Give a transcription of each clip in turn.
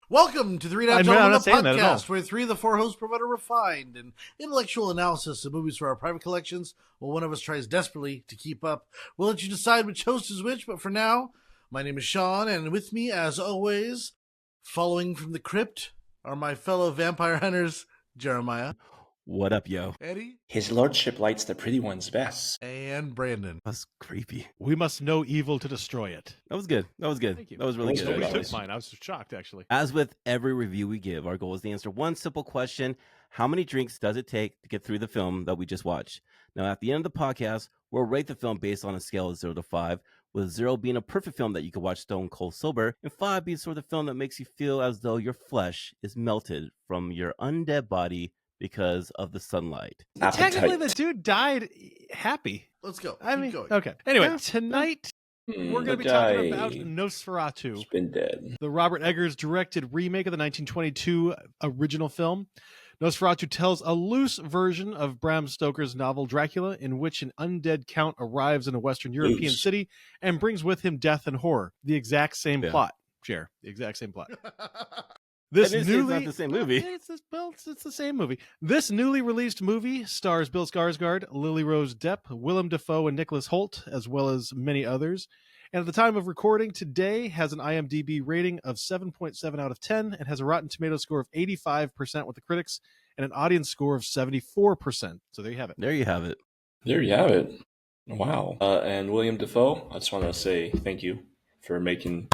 Welcome to the Three Dot Gentlemen, the podcast, where three of the four hosts provide a refined and intellectual analysis of movies for our private collections, while one of us tries desperately to keep up. We'll let you decide which host is which, but for now, my name is Sean, and with me, as always, following from the crypt, are my fellow vampire hunters, Jeremiah. What up, yo? Eddie. His lordship lights the pretty ones best. And Brandon. That's creepy. We must know evil to destroy it. That was good. Thank you. That was really good. Nobody took mine. I was shocked, actually. As with every review we give, our goal is to answer one simple question. How many drinks does it take to get through the film that we just watched? Now, at the end of the podcast, we'll rate the film based on a scale of 0 to 5, with 0 being a perfect film that you could watch stone cold sober, and 5 being sort of the film that makes you feel as though your flesh is melted from your undead body because of the sunlight. Technically, the dude died happy. Let's go. Okay. Anyway, tonight we're going to be talking about Nosferatu. He's been dead. The Robert Eggers directed remake of the 1922 original film. Nosferatu tells a loose version of Bram Stoker's novel Dracula, in which an undead count arrives in a Western European city and brings with him death and horror. The exact same plot, Jer. The exact same plot. It's not the same movie. It's the same movie. This newly released movie stars Bill Skarsgård, Lily-Rose Depp, Willem Dafoe, and Nicholas Hoult, as well as many others. And at the time of recording today, has an IMDb rating of 7.7 out of 10 and has a Rotten Tomatoes score of 85% with the critics and an audience score of 74%. So there you have it. There you have it. There you have it. Wow. And William Dafoe, I just want to say thank you for making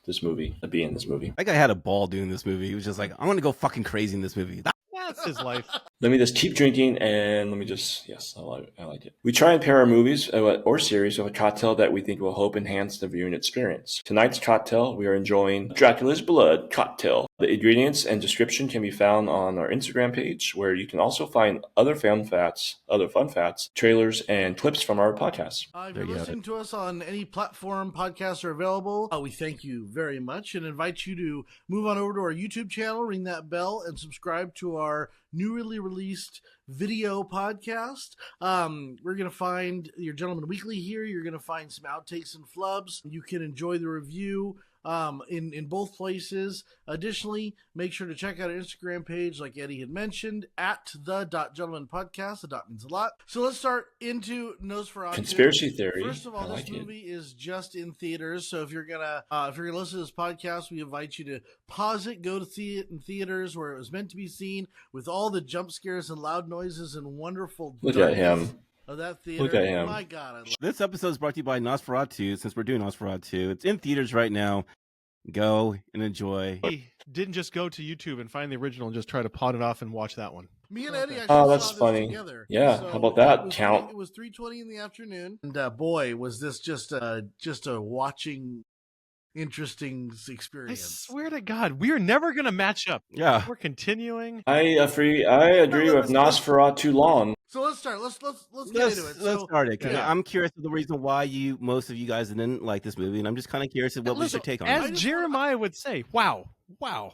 this movie, be in this movie. That guy had a ball doing this movie. He was just like, I'm going to go fucking crazy in this movie. That's his life. Let me just keep drinking and yes, I like it. We try and pair our movies or series with a cocktail that we think will help enhance the viewing experience. Tonight's cocktail, we are enjoying Dracula's Blood cocktail. The ingredients and description can be found on our Instagram page, where you can also find other fun facts, trailers, and clips from our podcast. If you're listening to us on any platform podcasts are available, we thank you very much and invite you to move on over to our YouTube channel, ring that bell, and subscribe to our newly released video podcast. We're going to find your Gentleman Weekly here. You're going to find some outtakes and flubs. You can enjoy the review in both places. Additionally, make sure to check out our Instagram page, like Eddie had mentioned, at the.gentleman podcast. The dot means a lot. So let's start into Nosferatu. Conspiracy theory. First of all, this movie is just in theaters. So if you're gonna listen to this podcast, we invite you to pause it, go to see it in theaters where it was meant to be seen, with all the jump scares and loud noises and wonderful Look at him. Of that theater. Look at him. My God, this episode is brought to you by Nosferatu. Since we're doing Nosferatu, it's in theaters right now. Go and enjoy. He didn't just go to YouTube and find the original and just try to paut it off and watch that one. Me and Eddie actually that's saw this funny. Together. Yeah, how about that, Count? It was 3:20 in the afternoon, and boy, was this just a watching interesting experience. I swear to God, we are never going to match up. Yeah, we're continuing. I agree with Nosferatu long. So let's start. Let's get into it. Let's start it. I'm curious of the reason why most of you guys didn't like this movie, and I'm just kind of curious of what we should take on it. As Jeremiah would say, wow.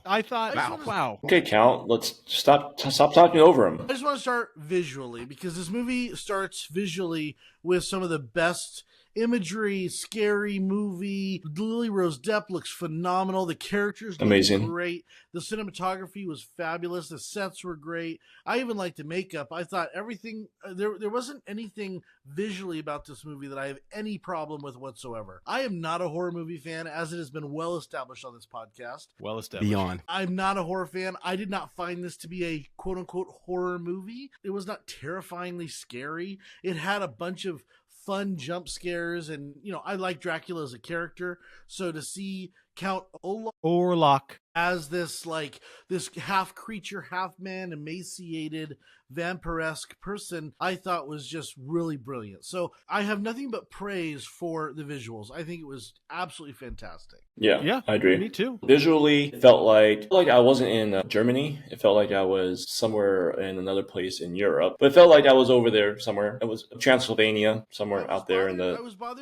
I thought, wow. Okay, Count, let's stop talking over him. I just want to start visually, because this movie starts visually with some of the best imagery, scary movie. Lily-Rose Depp looks phenomenal. The characters look great. The cinematography was fabulous. The sets were great. I even liked the makeup. I thought everything, there wasn't anything visually about this movie that I have any problem with whatsoever. I am not a horror movie fan, as it has been well established on this podcast. Well established. Beyond. I'm not a horror fan. I did not find this to be a quote-unquote horror movie. It was not terrifyingly scary. It had a bunch of fun jump scares, and I like Dracula as a character, so to see Count Orlok as this half creature, half man, emaciated, vampiresque person, I thought was just really brilliant. So I have nothing but praise for the visuals. I think it was absolutely fantastic. Yeah, I agree. Me too. Visually, it felt like I wasn't in Germany. It felt like I was somewhere in another place in Europe. But it felt like I was over there somewhere. It was Transylvania, somewhere out there in the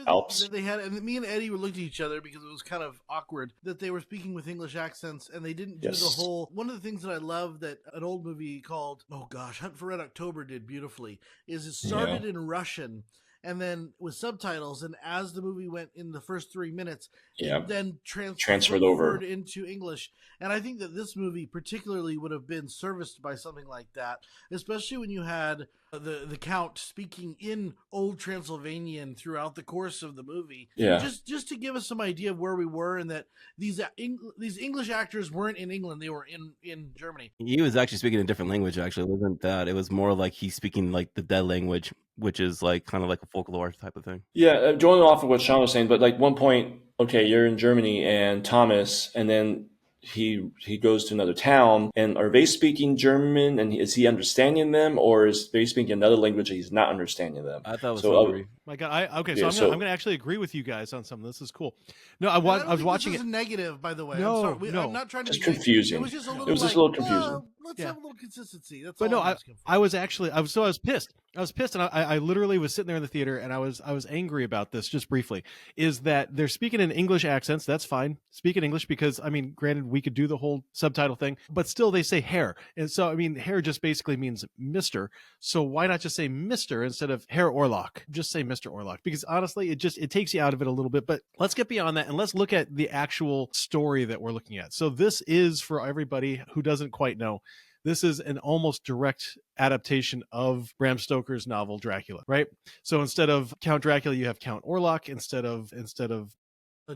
Alps. That they had, and me and Eddie were looking at each other because it was kind of awkward that they were speaking with English accents and they didn't do the whole. One of the things that I love that an old movie called Hunt for Red October did beautifully is it started in Russian. and then with subtitles. And as the movie went in the first 3 minutes, Yeah. it then Transferred over into English. And I think that this movie particularly would have been serviced by something like that, especially when you had the Count speaking in old Transylvanian throughout the course of the movie. Yeah. Just to give us some idea of where we were, and that these English actors weren't in England; they were in Germany. He was actually speaking a different language. Actually, it wasn't that. It was more like he's speaking like the dead language, which is like kind of like a folklore type of thing. Yeah, going off of what Sean was saying, but like one point, okay, you're in Germany and Thomas, and then he goes to another town, and are they speaking German, and is he understanding them, or is they speaking another language and he's not understanding them? I thought it was so agree. My God, okay, so Yeah, I'm gonna actually agree with you guys on something. This is cool. No, I was watching this it. is negative, by the way. No, I'm sorry. no. I'm not trying to Just be confusing. It was just a little. It was just a little confusing. Well, let's have a little consistency. That's But all no, I'm asking for. I was pissed. I was pissed, and I literally was sitting there in the theater, and I was angry about this. Just briefly, is that they're speaking in English accents? That's fine. Speak in English, because I mean, granted, we could do the whole subtitle thing, but still, they say Herr, and so I mean, Herr just basically means Mister. So why not just say Mister instead of Herr Orlok? Just say Mr. Orlok, because honestly, it takes you out of it a little bit. But let's get beyond that, and let's look at the actual story that we're looking at. So this is, for everybody who doesn't quite know, this is an almost direct adaptation of Bram Stoker's novel Dracula, right? So instead of Count Dracula, you have Count Orlok. Instead of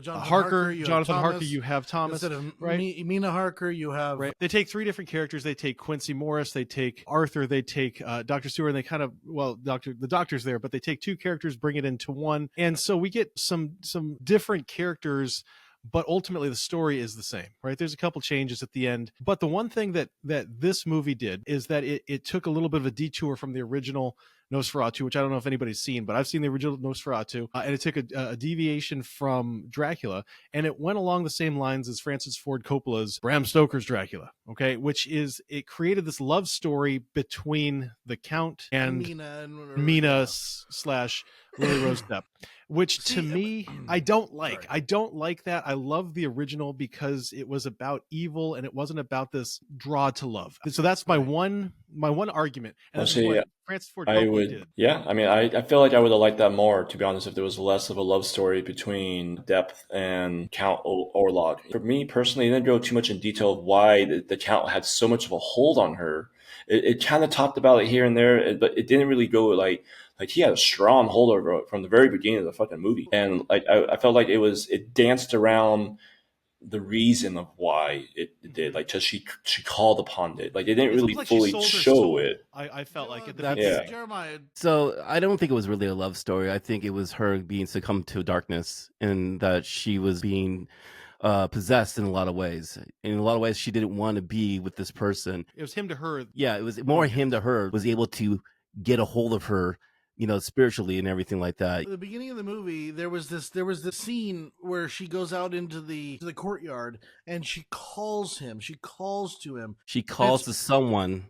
Jonathan Harker, you have Thomas. Instead of right? Mina Harker, you have Right. They take three different characters. They take Quincy Morris, they take Arthur, they take Dr. Stewart, and they kind of, the doctor's there, but they take two characters, bring it into one. And so we get some different characters, but ultimately the story is the same, right? There's a couple changes at the end. But the one thing that this movie did is that it took a little bit of a detour from the original Nosferatu, which I don't know if anybody's seen, but I've seen the original Nosferatu, and it took a deviation from Dracula, and it went along the same lines as Francis Ford Coppola's Bram Stoker's Dracula, okay? Which is, it created this love story between the Count and Mina / Lily-Rose Depp, which to me, I don't like. I don't like that. I love the original because it was about evil and it wasn't about this draw to love. So that's my one argument. And that's what Francis Ford Coppola did. Yeah, I mean, I feel like I would have liked that more, to be honest, if there was less of a love story between Depp and Count Orlok. For me personally, it didn't go too much in detail of why the Count had so much of a hold on her. It kind of talked about it here and there, but it didn't really go like he had a strong hold over it from the very beginning of the fucking movie. And like I felt like it danced around the reason of why it did, like, just she called upon it, like it didn't really fully show it. I felt like it. Yeah. Jeremiah. So I don't think it was really a love story. I think it was her being succumbed to darkness, and that she was being possessed in a lot of ways. In a lot of ways, she didn't want to be with this person. It was him to her. Yeah, it was more him to her, was able to get a hold of her, spiritually and everything like that. At the beginning of the movie, there was this scene where she goes out into the courtyard and she calls him. She calls to him. She calls to someone.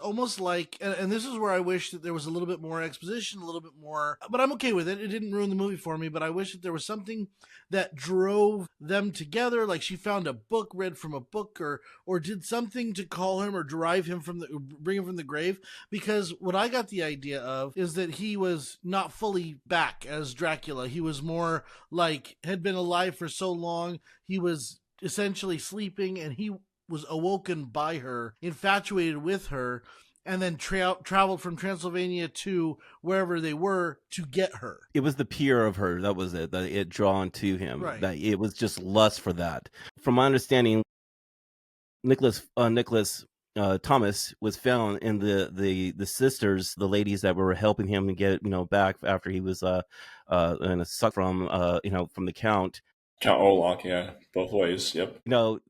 Almost like, and this is where I wish that there was a little bit more exposition, a little bit more, but I'm okay with it. It didn't ruin the movie for me, but I wish that there was something that drove them together. Like she found a book, read from a book, or did something to call him or bring him from the grave. Because what I got the idea of is that he was not fully back as Dracula. He was more like, had been alive for so long. He was essentially sleeping, and he was awoken by her, infatuated with her, and then traveled from Transylvania to wherever they were to get her. It was the peer of her, that was it, that it drawn to him. Right. That it was just lust for that. From my understanding, Nicholas Thomas was found in the sisters, the ladies that were helping him to get back after he was in a suck from from the Count. Count Orlok, yeah, both ways. Yep.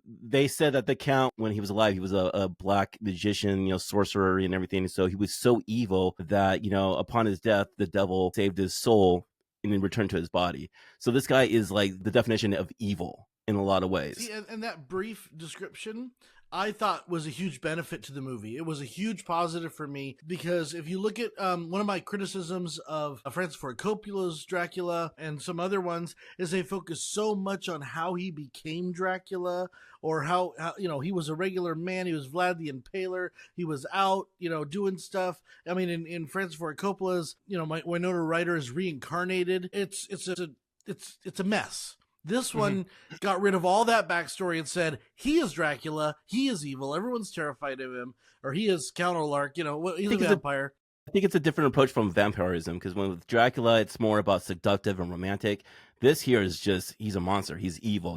They said that the Count, when he was alive, he was a black magician, sorcerer and everything. So he was so evil that, upon his death, the devil saved his soul and then returned to his body. So this guy is like the definition of evil in a lot of ways. See, and that brief description, I thought was a huge benefit to the movie. It was a huge positive for me because if you look at one of my criticisms of Francis Ford Coppola's Dracula and some other ones is they focus so much on how he became Dracula or how he was a regular man. He was Vlad the Impaler. He was out, doing stuff. I mean, in Francis Ford Coppola's, Winona Ryder is reincarnated. It's a mess. This one got rid of all that backstory and said, he is Dracula, he is evil, everyone's terrified of him, or he is Count Orlok, he's a vampire. I think it's a different approach from vampirism, because with Dracula, it's more about seductive and romantic. This here is just, he's a monster, he's evil,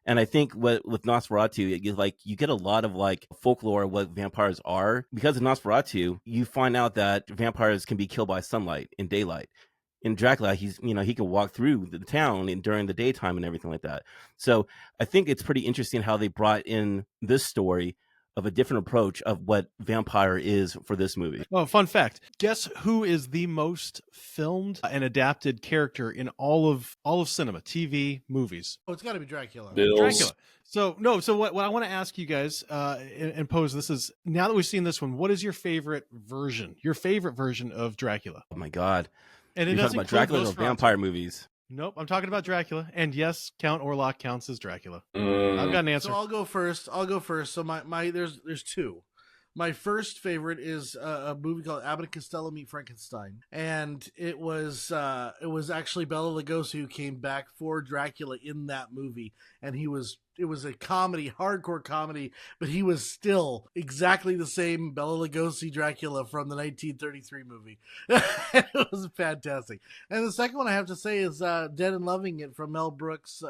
And I think with Nosferatu, you get a lot of folklore of what vampires are. Because of Nosferatu, you find out that vampires can be killed by sunlight in daylight. In Dracula, he can walk through the town during the daytime and everything like that. So I think it's pretty interesting how they brought in this story of a different approach of what vampire is for this movie. Oh, fun fact. Guess who is the most filmed and adapted character in all of cinema, TV, movies? Oh, it's got to be Dracula. Dracula. So what I want to ask you guys and pose this is, now that we've seen this one, what is your favorite version of Dracula? Oh my God. And You're talking about Dracula or vampire movies? Nope, I'm talking about Dracula. And yes, Count Orlok counts as Dracula. I've got an answer. So I'll go first. So my there's two. My first favorite is a movie called Abbott and Costello Meet Frankenstein, and it was actually Bela Lugosi who came back for Dracula in that movie, and it was a comedy, hardcore comedy, but he was still exactly the same Bela Lugosi Dracula from the 1933 movie. It was fantastic. And the second one I have to say is Dead and Loving It from Mel Brooks.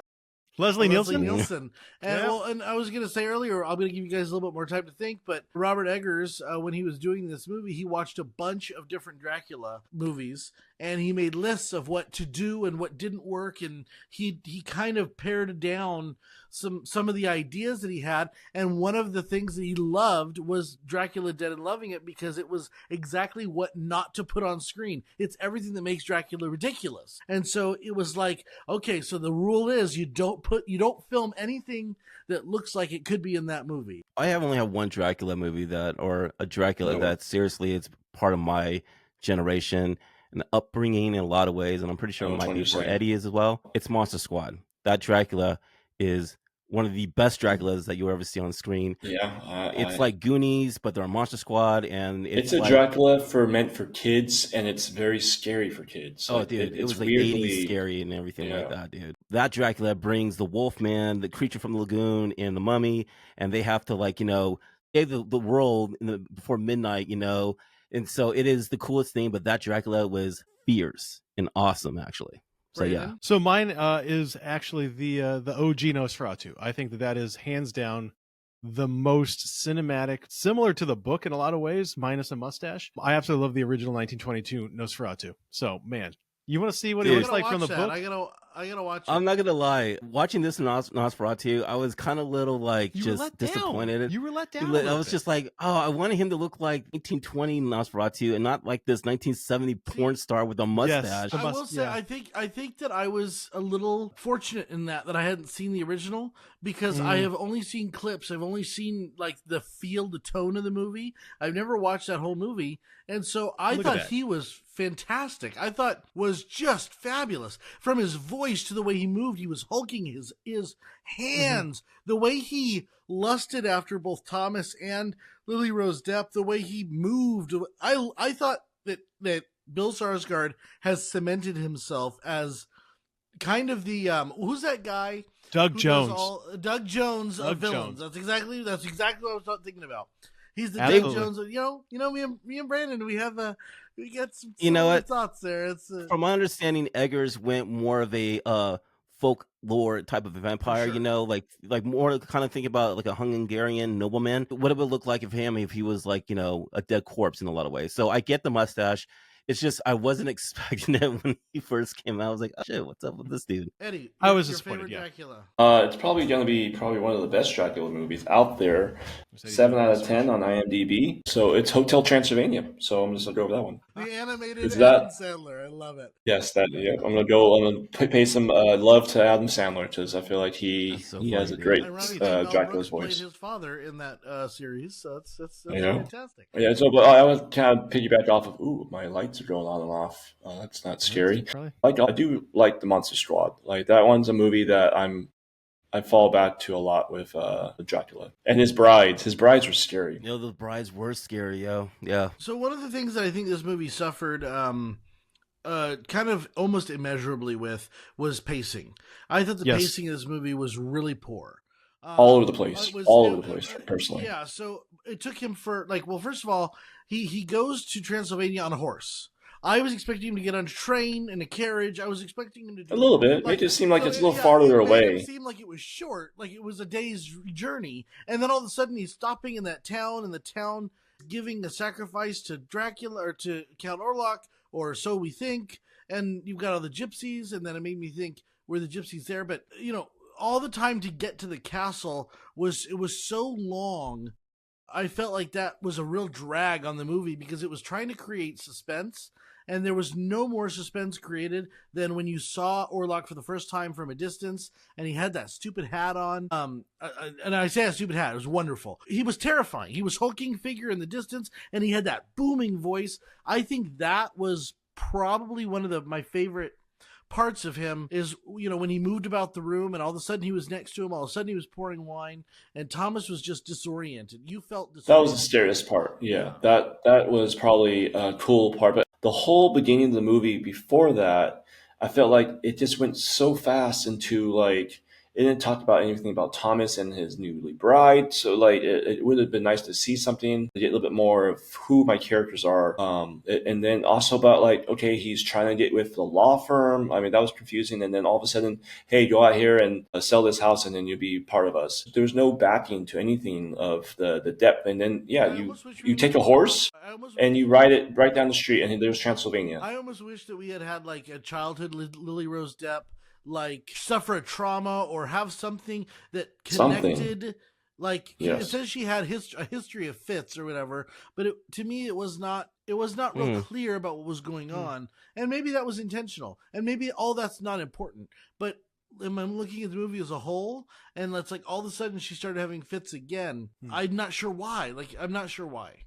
Leslie Nielsen. And and I was going to say earlier, I'm going to give you guys a little bit more time to think, but Robert Eggers, when he was doing this movie, he watched a bunch of different Dracula movies, and he made lists of what to do and what didn't work, and he kind of pared down some of the ideas that he had, and one of the things that he loved was Dracula Dead and Loving It because it was exactly what not to put on screen. It's everything that makes Dracula ridiculous. And so it was like, okay, so the rule is you don't film anything that looks like it could be in that movie. I have only had one Dracula movie that seriously it's part of my generation and upbringing in a lot of ways, and I'm pretty sure it might be for Eddie as well. It's Monster Squad. That Dracula is one of the best Draculas that you'll ever see on screen. Yeah, it's like Goonies, but they're a Monster Squad, and it's a Dracula meant for kids, and it's very scary for kids. Oh, dude, it was like weirdly 80s scary and everything like that, dude. That Dracula brings the Wolfman, the creature from the lagoon, and the mummy, and they have to save the world before midnight, and so it is the coolest thing. But that Dracula was fierce and awesome, actually. So yeah. So mine is actually the OG Nosferatu. I think that is hands down the most cinematic, similar to the book in a lot of ways, minus a mustache. I absolutely love the original 1922 Nosferatu. So man, you want to see what he looks like from the book? I gotta watch it. I'm not gonna lie. Watching this Nosferatu, I was kind of little disappointed. You were let down. I was just like, oh, I wanted him to look like 1920 Nosferatu and not like this 1970 porn star with a mustache. Yes, I will say, I think that I was a little fortunate in that I hadn't seen the original because I have only seen clips. I've only seen the tone of the movie. I've never watched that whole movie, and so I thought he was fantastic. I thought was just fabulous. From his voice to the way he moved, he was hulking his hands, the way he lusted after both Thomas and Lily-Rose Depp, the way he moved. I thought that Bill Skarsgård has cemented himself as kind of the who's that guy? Doug Jones. Doug Jones of villains. That's exactly what I was thinking about. He's the Doug Jones. Me and Brandon, we get some thoughts there. It's from my understanding, Eggers went more of a folklore type of vampire. Sure. Like more kind of think about like a Hungarian nobleman. What it would look like if he was a dead corpse in a lot of ways. So I get the mustache. It's just I wasn't expecting it when he first came out. I was like, oh shit, what's up with this dude? Eddie, I was your disappointed. Favorite Dracula? It's probably going to be one of the best Dracula movies out there. 7 out of 10 on IMDb. So it's Hotel Transylvania. So I'm just gonna go with that one. The animated Is Adam that- Sandler. I love it. Yes, that. Yeah, I'm gonna pay some love to Adam Sandler because I feel like he That's so has funny, a dude. great Ironically, Mel Dracula's Brooks voice. played his father in that series, so that's You know? fantastic. Yeah, so but I was kind of piggyback off of. Ooh, my lights are going on and off. That's not scary. Probably. I do like the Monster Squad. Like that one's a movie that I fall back to a lot with Dracula and his brides. His brides were scary. The brides were scary, yo. Yeah. So one of the things that I think this movie suffered kind of almost immeasurably with was pacing. I thought the pacing of this movie was really poor. All over the place. All over the place, personally. Yeah, so it took him for, first of all, he goes to Transylvania on a horse. I was expecting him to get on a train and a carriage. I was expecting him to do a little bit. It just seemed like it's a little farther away. It seemed like it was short, like it was a day's journey. And then all of a sudden he's stopping in that town, and the town giving a sacrifice to Dracula or to Count Orlok, or so we think. And you've got all the gypsies, and then it made me think, were the gypsies there? But, all the time to get to the castle was so long. I felt like that was a real drag on the movie because it was trying to create suspense, and there was no more suspense created than when you saw Orlok for the first time from a distance, and he had that stupid hat on. And I say a stupid hat, it was wonderful. He was terrifying. He was hulking figure in the distance, and he had that booming voice. I think that was probably one of my favorite parts of him is, when he moved about the room and all of a sudden he was next to him, all of a sudden he was pouring wine, and Thomas was just disoriented. You felt disoriented. That was the scariest part. Yeah. That was probably a cool part. But the whole beginning of the movie before that, I felt like it just went so fast into it didn't talk about anything about Thomas and his newly bride. So it would have been nice to see something, to get a little bit more of who my characters are. And then also about okay, he's trying to get with the law firm. I mean, that was confusing. And then all of a sudden, hey, go out here and sell this house and then you'll be part of us. There's no backing to anything of the depth. And then, you take a horse and you ride it right down the street and there's Transylvania. I almost wish that we had a childhood Lily-Rose Depp, suffer a trauma or have something that connected. It says she had a history of fits or whatever, but to me it was not real clear about what was going on, and maybe that was intentional, and maybe all that's not important. But I'm looking at the movie as a whole, and it's all of a sudden she started having fits again. I'm not sure why. I'm not sure why.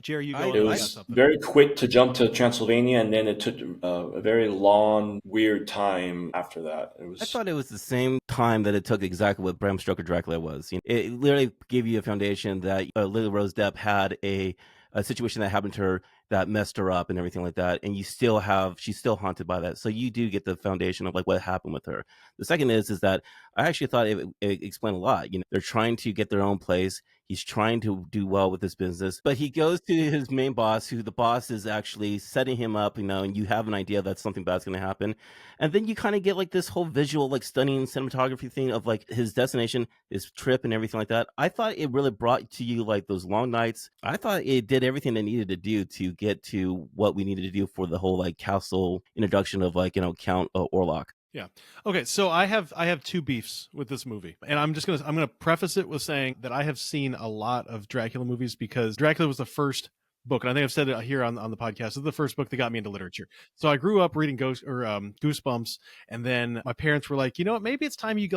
Jerry, you go. It was very quick to jump to Transylvania, and then it took a very long, weird time after that. I thought it was the same time that it took exactly what Bram Stoker Dracula was. It literally gave you a foundation that Lily-Rose Depp had a situation that happened to her that messed her up and everything like that, and she's still haunted by that. So you do get the foundation of what happened with her. The second is that I actually thought it explained a lot. They're trying to get their own place. He's trying to do well with his business, but he goes to his main boss, who the boss is actually setting him up, and you have an idea that something bad's going to happen. And then you kind of get this whole visual, stunning cinematography thing of his destination, his trip and everything like that. I thought it really brought to you those long nights. I thought it did everything it needed to do to get to what we needed to do for the whole castle introduction of Count Orlok. Yeah. Okay. So I have two beefs with this movie, and I'm gonna preface it with saying that I have seen a lot of Dracula movies because Dracula was the first book, and I think I've said it here on the podcast. It's the first book that got me into literature. So I grew up reading Goosebumps, and then my parents were like, you know what? Maybe it's time you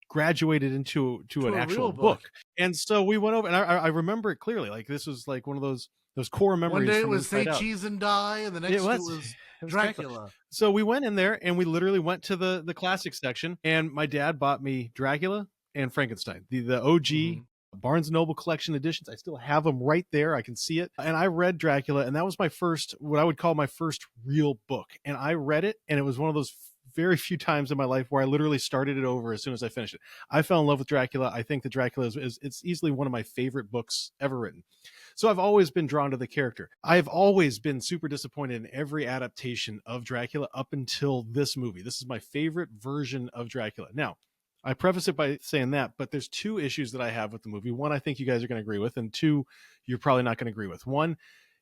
graduated into an actual book. And so we went over, and I remember it clearly. This was one of those core memories. One day it was Say Cheese and Die, and the next it was Dracula. So we went in there and we literally went to the classic section, and my dad bought me Dracula and Frankenstein, the OG Barnes & Noble collection editions. I still have them right there. I can see it. And I read Dracula, and that was what I would call my first real book. And I read it, and it was one of those very few times in my life where I literally started it over as soon as I finished it. I fell in love with Dracula. I think that Dracula it's easily one of my favorite books ever written. So I've always been drawn to the character. I've always been super disappointed in every adaptation of Dracula up until this movie. This is my favorite version of Dracula. Now, I preface it by saying that, but there's two issues that I have with the movie. One, I think you guys are going to agree with, and two, you're probably not going to agree with. One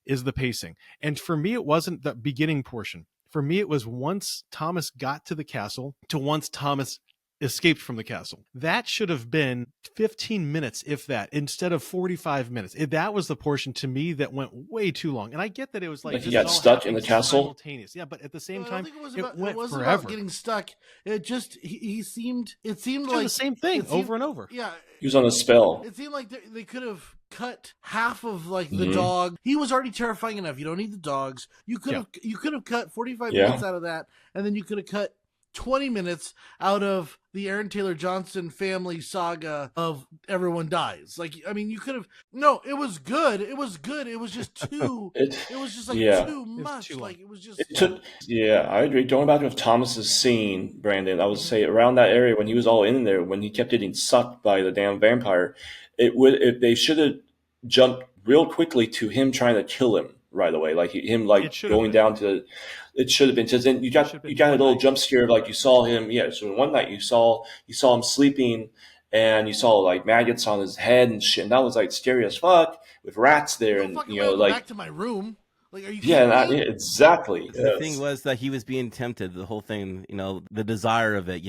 is the pacing. And for me, it wasn't the beginning portion. For me, it was once Thomas got to the castle to once Thomas escaped from the castle. That should have been 15 minutes, if that, instead of 45 minutes. That was the portion to me that went way too long. And I get that it was like he got stuck in the castle. Simultaneous. Yeah, but at the same time, it went wasn't forever. about getting stuck. It just it seemed like the same thing over and over. Yeah, he was on a spell. It seemed like they could have cut half of like the dog. He was already terrifying enough. You don't need the dogs. You could have cut 45 minutes out of that, and then you could have cut 20 minutes out of the Aaron Taylor Johnson family saga of everyone dies. Like, I mean, you could have. No, it was good. It was good. It was just too. it was just like too much. It was just. I agree. Going back with Thomas's scene, Brandon, I would say around that area when he was all in there, when he kept getting sucked by the damn vampire, they should have jumped real quickly to him trying to kill him right away, like him going down to. It should have been, because then you got a little jump scare of like you saw him. Yeah, so one night you saw him sleeping, and you saw like maggots on his head and shit. And that was like scary as fuck with rats there, and back to my room. Like, are you? Yeah, exactly. The thing was that he was being tempted. The whole thing, the desire of it.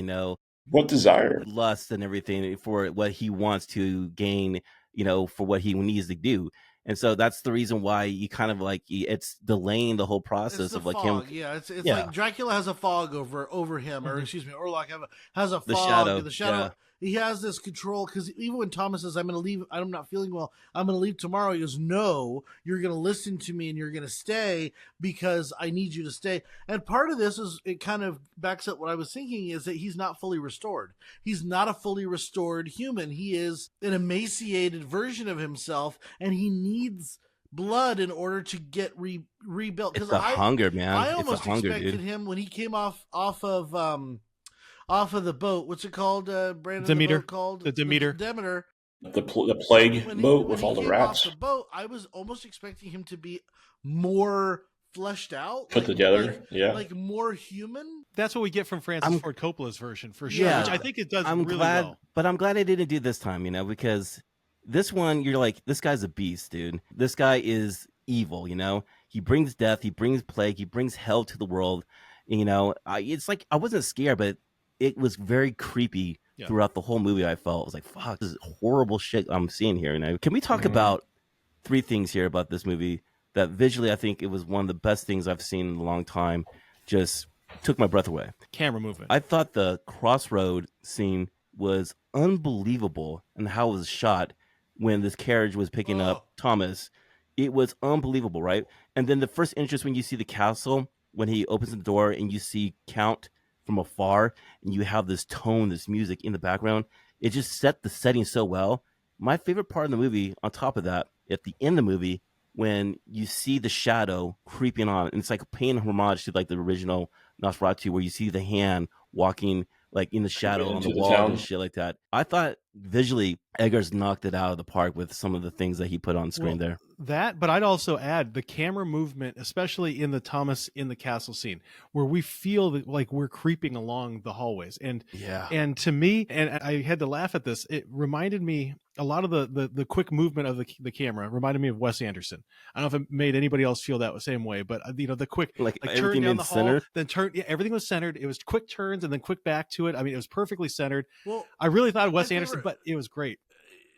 What desire? Lust and everything for what he wants to gain. For what he needs to do. And so that's the reason why you kind of like it's delaying the whole process of like fog. him. Yeah, it's like Dracula has a fog over him, or excuse me, Orlok has a fog. The shadow. Yeah. He has this control, because even when Thomas says, "I'm going to leave. I'm not feeling well. I'm going to leave tomorrow," he goes, "No, you're going to listen to me and you're going to stay because I need you to stay." And part of this is, it kind of backs up what I was thinking, is that he's not fully restored. He's not a fully restored human. He is an emaciated version of himself, and he needs blood in order to get rebuilt. It's a hunger, man. I almost expected him when he came off of the boat. What's it called, Brandon? Demeter. The boat called? The Demeter. Demeter. The plague boat with all the rats. Off the boat, I was almost expecting him to be more fleshed out, put together, like more human. That's what we get from Francis Ford Coppola's version, for sure. Yeah, which I think it does. I'm really glad, well. but I'm glad I didn't do this time, because this one, you're like, this guy's a beast, dude. This guy is evil. He brings death, he brings plague, he brings hell to the world. It's like I wasn't scared, but it was very creepy throughout the whole movie. I felt, I was like, fuck, this is horrible shit I'm seeing here. Can we talk about three things here about this movie that visually I think it was one of the best things I've seen in a long time? Just took my breath away. Camera movement. I thought the crossroad scene was unbelievable, and how it was shot when this carriage was picking up Thomas. It was unbelievable, right? And then the first entrance, when you see the castle, when he opens the door and you see Count from afar, and you have this tone, this music in the background, it just set the setting so well. My favorite part of the movie, on top of that, at the end of the movie, when you see the shadow creeping on, and it's like paying homage to like the original Nosferatu, where you see the hand walking like in the shadow on the wall and shit like that. I thought visually Eggers knocked it out of the park with some of the things that he put on screen there. That, but I'd also add the camera movement, especially in the Thomas in the castle scene, where we feel that like we're creeping along the hallways. And to me, and I had to laugh at this, it reminded me a lot of the quick movement of the camera reminded me of Wes Anderson. I don't know if it made anybody else feel that same way, but the quick like turn down the hall, then turn. Yeah, everything was centered. It was quick turns and then quick back to it. I mean, it was perfectly centered. Well, I really thought Wes Anderson, but it was great.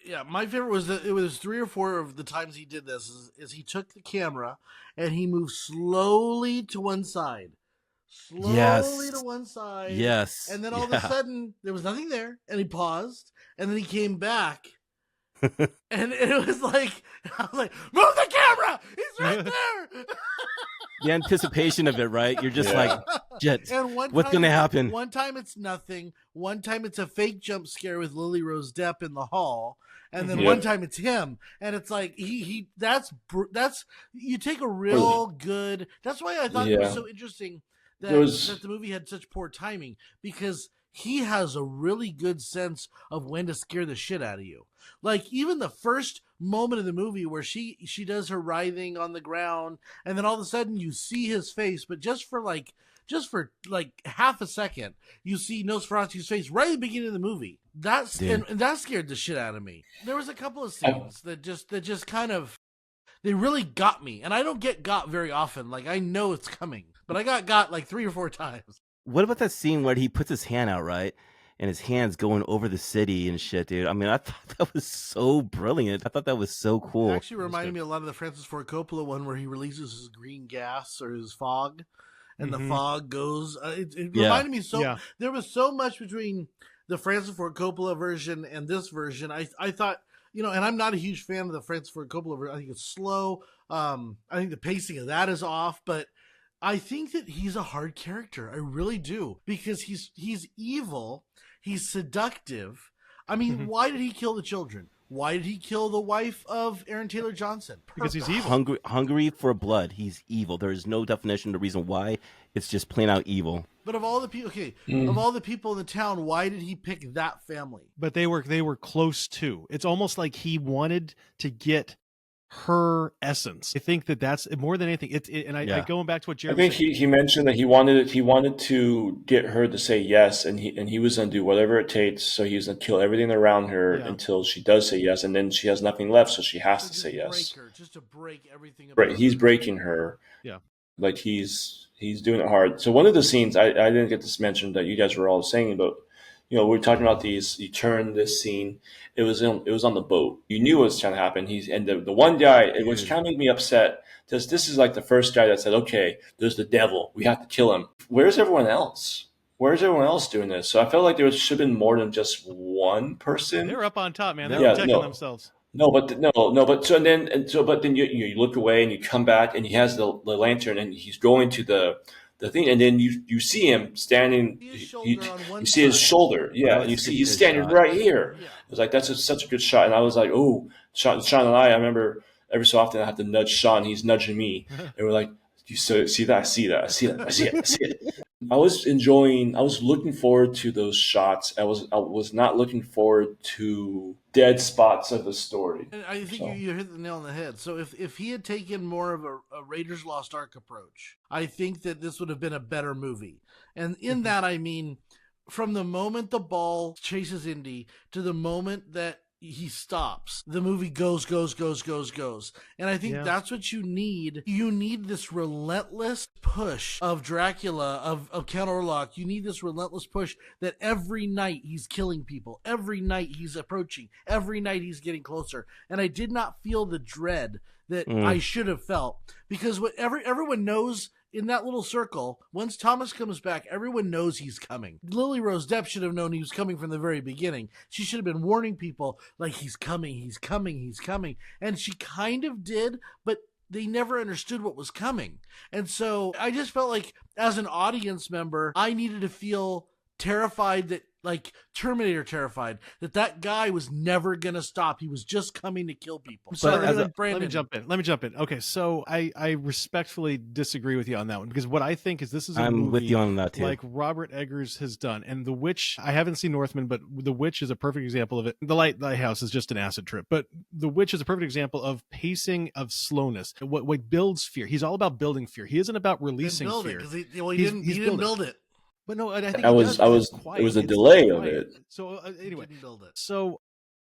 Yeah, my favorite was that it was 3 or 4 of the times he did this is he took the camera and he moved slowly to one side. Slowly to one side. Yes. And then all of a sudden there was nothing there, and he paused, and then he came back. And it was like, I was like, move the camera! He's right there! The anticipation of it, right? You're just like, shit, what's going to happen? One time it's nothing. One time it's a fake jump scare with Lily-Rose Depp in the hall. And then one time it's him. And it's like, that's, you take a real good, that's why I thought it was so interesting that the movie had such poor timing, because he has a really good sense of when to scare the shit out of you. Like, even the first moment of the movie where she does her writhing on the ground, and then all of a sudden you see his face, but just for half a second, you see Nosferatu's face right at the beginning of the movie. And that scared the shit out of me. There was a couple of scenes that just kind of, they really got me. And I don't get got very often. Like, I know it's coming, but I got like 3 or 4 times. What about that scene where he puts his hand out, right? and his hands going over the city and shit, dude. I mean, I thought that was so brilliant. I thought that was so cool. It actually reminded me a lot of the Francis Ford Coppola one where he releases his green gas or his fog, and the fog goes. It reminded me so. Yeah. There was so much between the Francis Ford Coppola version and this version. I thought, you know, and I'm not a huge fan of the Francis Ford Coppola version. I think it's slow. I think the pacing of that is off, but I think that he's a hard character. I really do, because he's evil. He's seductive. I mean, why did he kill the children? Why did he kill the wife of Aaron Taylor Johnson? Because he's evil. Hungry for blood. He's evil. There is no definition of the reason why. It's just plain out evil. But of all the people, of all the people in the town, why did he pick that family? But they were close too. It's almost like he wanted to get her essence. I think that's more than anything. I going back to what Jeremy. I think he mentioned that he wanted to get her to say yes, and he was going to do whatever it takes. So he was going to kill everything around her until she does say yes, and then she has nothing left, so she has to say yes. Just to break everything. Right, he's breaking her. Yeah, like he's doing it hard. So one of the scenes I didn't get this mentioned that you guys were all saying about. You know, we were talking about these. You turn this scene. It was on the boat. You knew what was trying to happen. The one guy, which kind of made me upset, because this is like the first guy that said, "Okay, there's the devil. We have to kill him." Where's everyone else? Where's everyone else doing this? So I felt like there should have been more than just one person. They were up on top, man. They were protecting themselves. But then you look away and you come back and he has the lantern and he's going to the thing, and then you see him standing. You see his shoulder, and you see he's standing right here. Yeah. It was like that's such a good shot, and I was like, oh, Sean and I remember every so often I have to nudge Sean. He's nudging me, and we're like, you see that? I see it. I was looking forward to those shots. I was not looking forward to dead spots of the story. And I think you hit the nail on the head. So if he had taken more of a Raiders Lost Ark approach, I think that this would have been a better movie. And in that, I mean, from the moment the ball chases Indy to the moment that he stops, the movie goes. And I think that's what you need. You need this relentless push of Dracula, of Count Orlok. You need this relentless push that every night he's killing people. Every night he's approaching. Every night he's getting closer. And I did not feel the dread that I should have felt. Because everyone knows in that little circle, once Thomas comes back, everyone knows he's coming. Lily-Rose Depp should have known he was coming from the very beginning. She should have been warning people, like, he's coming. And she kind of did, but they never understood what was coming. And so I just felt like, as an audience member, I needed to feel terrified that, like Terminator terrified, that guy was never going to stop. He was just coming to kill people. Let me jump in. Okay, so I respectfully disagree with you on that one, because what I think is this is a movie with you on that too. Like Robert Eggers has done. And The Witch, I haven't seen Northman, but The Witch is a perfect example of it. The Lighthouse is just an acid trip. But The Witch is a perfect example of pacing, of slowness. What builds fear. He's all about building fear. He isn't about releasing fear. He didn't build it. But no, I think it was a delay of it. So anyway, so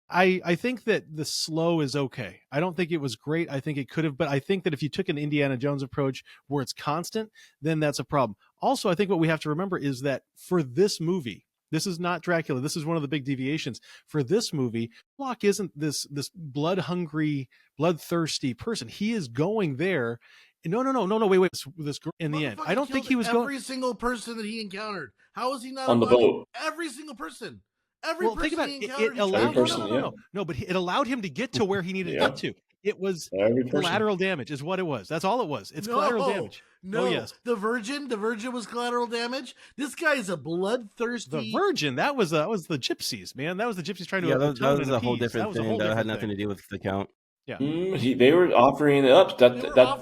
I think that the slow is okay. I don't think it was great. I think it could have, but I think that if you took an Indiana Jones approach where it's constant, then that's a problem. Also, I think what we have to remember is that for this movie, this is not Dracula. This is one of the big deviations. For this movie, Locke isn't this blood-hungry, bloodthirsty person. He is going there. No, wait. This girl in the end. I don't think he was every single person that he encountered. How is he not on the boat? Every single person. Think about it. It allowed it allowed him to get to where he needed to get to. It was collateral damage, is what it was. That's all it was. It's collateral damage. No, yes. The Virgin was collateral damage. This guy is a bloodthirsty. The Virgin, that was the Gypsies, man. That was the Gypsies trying to. That was a whole different thing. That had nothing to do with the Count. Yeah, they were offering it up.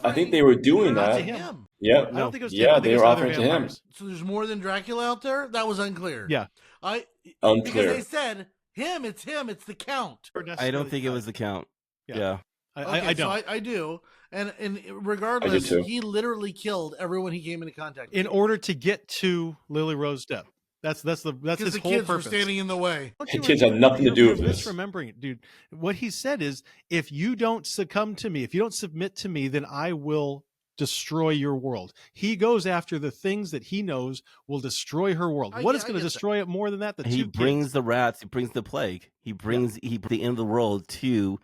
I think they were doing that. To him. Yeah, I don't think it was. They were offering to him. So there's more than Dracula out there. That was unclear. Yeah, unclear. Because they said it's him. It's the Count. I don't think it was the Count. Yeah. I don't. So I do. And regardless, he literally killed everyone he came into contact with. In order to get to Lily-Rose Depp. That's his whole purpose. The kids were standing in the way. The kids had nothing to do with this. Misremembering it, dude. What he said is, if you don't succumb to me, if you don't submit to me, then I will destroy your world. He goes after the things that he knows will destroy her world. What is going to destroy it more than that? He brings the rats. He brings the plague. He brings the end of the world to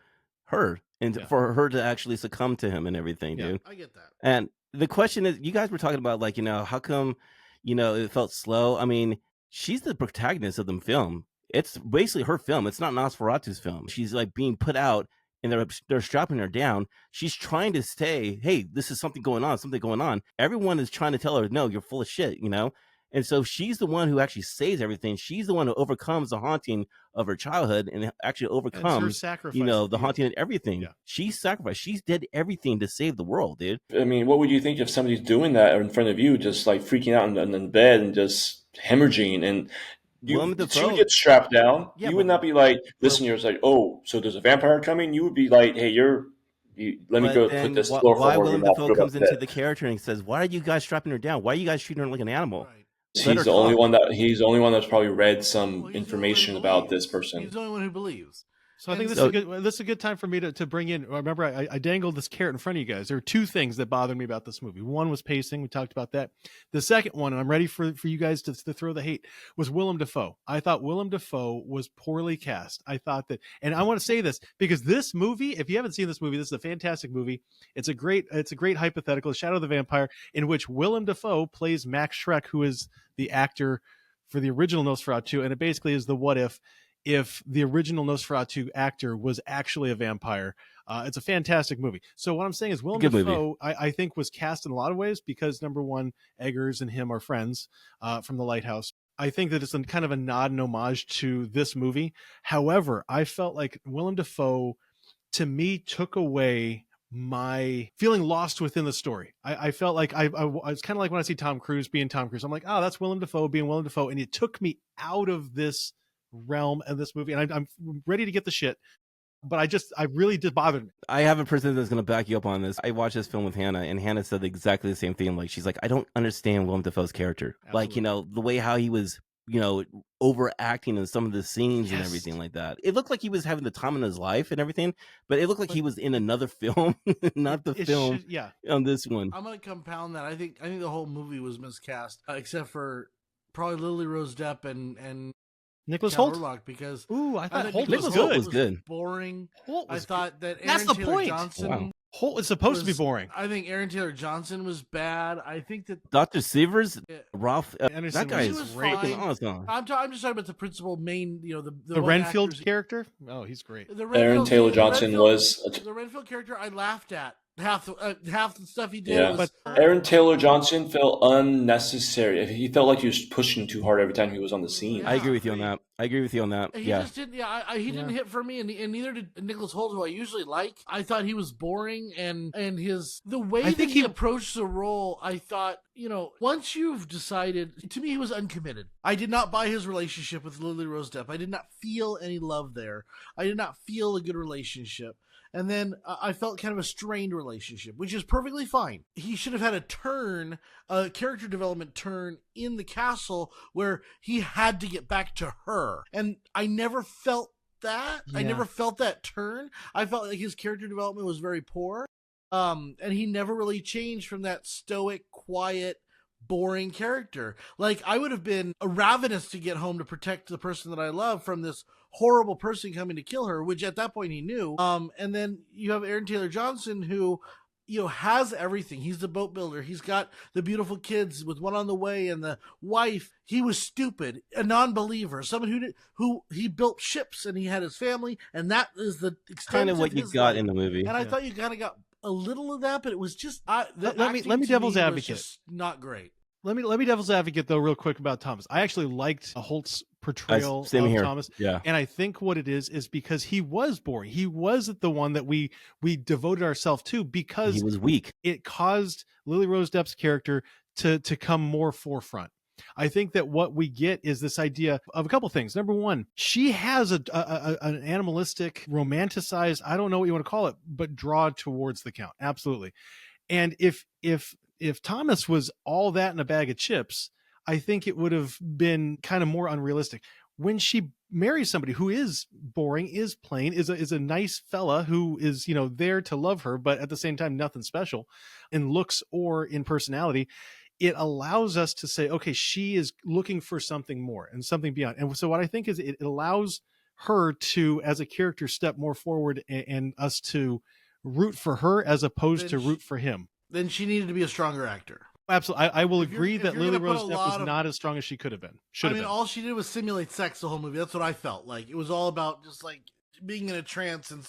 her, and for her to actually succumb to him and everything, dude. I get that. And the question is, you guys were talking about, like, how come, it felt slow? I mean, she's the protagonist of the film. It's basically her film. It's not Nosferatu's film. She's like being put out, and they're strapping her down. She's trying to say, hey, this is something going on. Everyone is trying to tell her, no, you're full of shit, And so she's the one who actually saves everything. She's the one who overcomes the haunting of her childhood and actually overcomes, the haunting and everything. Yeah. She sacrificed. She did everything to save the world, dude. I mean, what would you think if somebody's doing that in front of you, just like freaking out in the bed and just hemorrhaging, and she would get strapped down? Yeah, you would not be like, listen, you're like, oh, so there's a vampire coming? You would be like, hey, let me go put this floor why Willem Dafoe comes into the character and says, why are you guys strapping her down? Why are you guys treating her like an animal? Right. He's the only one that's probably read some information about this person. He's the only one who believes. So I think this is a good time for me to bring in. Remember, I dangled this carrot in front of you guys. There were two things that bothered me about this movie. One was pacing. We talked about that. The second one, and I'm ready for you guys to throw the hate, was Willem Dafoe. I thought Willem Dafoe was poorly cast. I thought that, and I want to say this because this movie, if you haven't seen this movie, this is a fantastic movie. It's a great hypothetical, Shadow of the Vampire, in which Willem Dafoe plays Max Schreck, who is the actor for the original Nosferatu, and it basically is the what if the original Nosferatu actor was actually a vampire. It's a fantastic movie. So what I'm saying is Willem Dafoe, I think, was cast in a lot of ways because, number one, Eggers and him are friends from The Lighthouse. I think that it's kind of a nod and homage to this movie. However, I felt like Willem Dafoe, to me, took away my feeling lost within the story. I felt like I was kind of like when I see Tom Cruise being Tom Cruise. I'm like, oh, that's Willem Dafoe being Willem Dafoe. And it took me out of this realm of this movie, and I'm ready to get the shit, but I really did bother me. I have a person that's going to back you up on this. I watched this film with Hannah, and Hannah said exactly the same thing. Like, she's like, I don't understand Willem Dafoe's character. Absolutely. Like, the way how he was, overacting in some of the scenes and everything like that. It looked like he was having the time in his life and everything, but it looked like he was in another film, not the film on this one. I'm going to compound that. I think the whole movie was miscast, except for probably Lily-Rose Depp and Nicholas Hoult, because I thought Hoult was good. Boring. I thought that Aaron Taylor Johnson. Hoult is supposed to be boring. I think Aaron Taylor Johnson was bad. I think that Dr. Severs, Ralph, Anderson, that guy is freaking awesome. I'm just talking about the principal main, the Renfield character. Oh, he's great. Aaron Taylor Johnson was the Renfield character. I laughed at. Half the stuff he did. Yeah. Was, Aaron Taylor Johnson felt unnecessary. He felt like he was pushing too hard every time he was on the scene. Yeah. I agree with you on that. He just didn't. He didn't hit for me, and neither did Nicholas Hoult, who I usually like. I thought he was boring, and the way that he approached the role, I thought, once you've decided, to me, he was uncommitted. I did not buy his relationship with Lily-Rose Depp. I did not feel any love there. I did not feel a good relationship. And then I felt kind of a strained relationship, which is perfectly fine. He should have had a character development turn in the castle where he had to get back to her. And I never felt that. Yeah. I never felt that turn. I felt like his character development was very poor. And he never really changed from that stoic, quiet, boring character. Like, I would have been ravenous to get home to protect the person that I love from this horrible person coming to kill her, which at that point he knew. And then you have Aaron Taylor Johnson, who has everything. He's the boat builder. He's got the beautiful kids with one on the way, and the wife. He was stupid, a non-believer, someone who he built ships, and he had his family, and that is the extent kind of what you got in the movie. And I thought you kind of got a little of that, but it was just let me devil's advocate. Not great. Let me devil's advocate though, real quick about Thomas. I actually liked Holt's portrayal of Thomas, and I think what it is because he was boring. He wasn't the one that we devoted ourselves to because he was weak. It caused Lily-Rose Depp's character to come more forefront. I think that what we get is this idea of a couple things. Number one, she has an animalistic, romanticized, I don't know what you want to call it, but draw towards the Count. Absolutely. And if Thomas was all that in a bag of chips, I think it would have been kind of more unrealistic. when she marries somebody who is boring, is plain, is a nice fella who is, there to love her, but at the same time, nothing special in looks or in personality, it allows us to say, okay, she is looking for something more and something beyond. And so what I think is it allows her to, as a character, step more forward and us to root for her as opposed to root for him. Then she needed to be a stronger actor. Absolutely. I will agree that Lily-Rose Depp was of, not as strong as she could have been. All she did was simulate sex the whole movie. That's what I felt like. It was all about just like being in a trance, and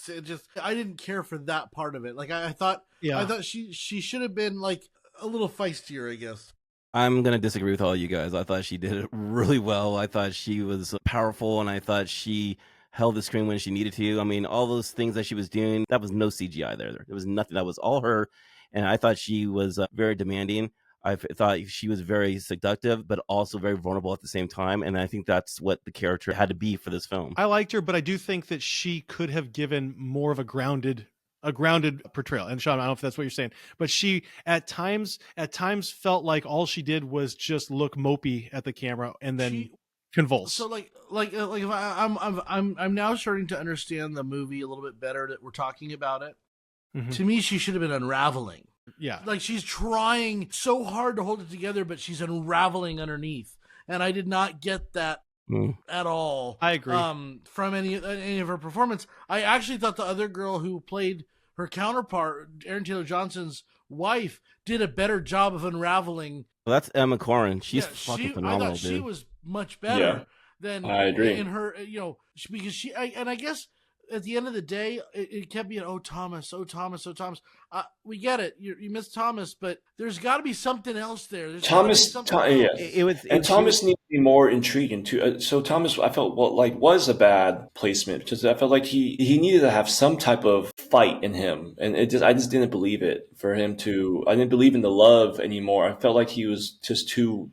I didn't care for that part of it. Like I thought she should have been like a little feistier, I guess. I'm going to disagree with all you guys. I thought she did it really well. I thought she was powerful, and I thought she held the screen when she needed to. I mean, all those things that she was doing, that was no CGI there. There was nothing. That was all her. And I thought she was very demanding. I thought she was very seductive, but also very vulnerable at the same time. And I think that's what the character had to be for this film. I liked her, but I do think that she could have given more of a grounded portrayal. And Sean, I don't know if that's what you're saying, but she at times felt like all she did was just look mopey at the camera and then convulse. So like if I'm now starting to understand the movie a little bit better that we're talking about it. Mm-hmm. To me, she should have been unraveling. Yeah. Like she's trying so hard to hold it together, but she's unraveling underneath. And I did not get that at all. I agree. From any of her performance. I actually thought the other girl who played her counterpart, Aaron Taylor Johnson's wife, did a better job of unraveling. Well, that's Emma Corrin. She's fucking phenomenal, I thought she was much better than I agree. In her, because I guess at the end of the day, it kept being, Thomas. We get it. You miss Thomas, but there's got to be something else there. Thomas needs to be more intriguing too. So Thomas, I felt was a bad placement because I felt like he needed to have some type of fight in him, and I just didn't believe it for him to. I didn't believe in the love anymore. I felt like he was just too